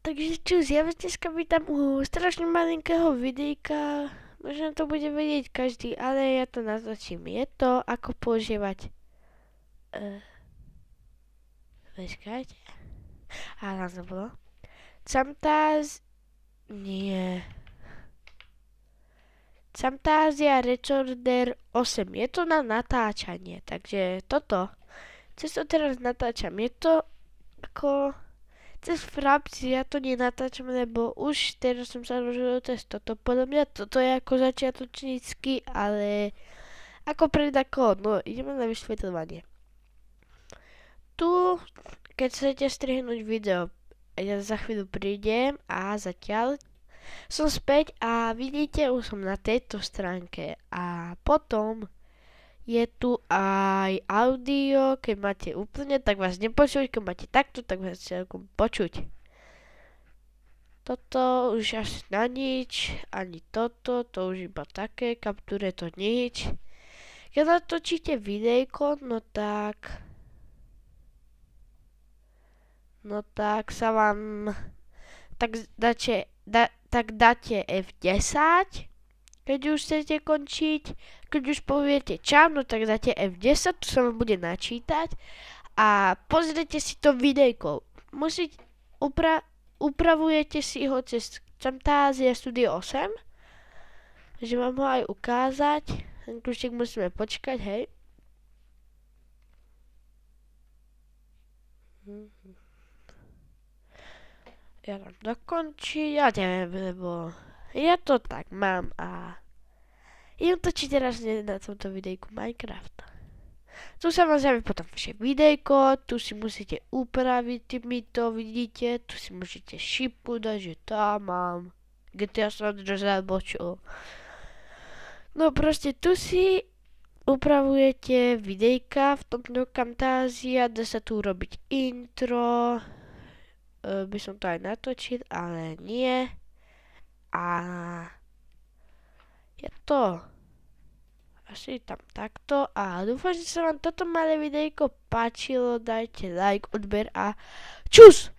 Takže čus, ja vás dneska vítam u strašne malinkého videjka. Možno to bude vedieť každý, ale ja to natočím. Je to, ako používať... Počkajte. Áno, to bolo. Camtasia... Nie. Camtasia Recorder 8. Je to na natáčanie, takže toto. Cez to teraz natáčam. Je to ako... Cez Frapsi ja to nenatáčam, lebo už teraz som sa rozhodol cez toto. Podľa mňa toto je ako začiatočnícky, ale ako predako, no ideme na vysvetľovanie. Tu, keď chcete strihnúť video, ja za chvíľu prídem a zatiaľ som späť a vidíte, už som na tejto stránke a potom je tu aj audio, keď máte úplne, tak vás nepočuť, keď máte takto, tak vás celkom počuť. Toto už asi na nič, ani toto, to už iba také, kapture to nič. Keď natočíte videjko, no tak sa vám, tak dáte F10, keď už chcete končiť, keď už poviete čau, no tak dáte F10, to sa vám bude načítať a pozrite si to videjko. Upravujete si ho cez Camtasia Studio 8, že vám ho aj ukázať. Ten kľúčik musíme počkať, hej. Ja tam dokončiť, ja neviem, lebo ja to tak mám a idem točiť teraz na tomto videjku Minecraft. Tu sa vám zjaví potom vaše videjko, tu si musíte upraviť týmito, vidíte, tu si môžete šipku dať, že tam mám GTA San Andreas alebo čo. No proste tu si upravujete videjka v tomto Camtasia, dá sa tu urobiť intro, by som to aj natočil, ale nie. A je to asi tam takto a dúfam, že sa vám toto malé videjko páčilo, dajte like, odber a čus!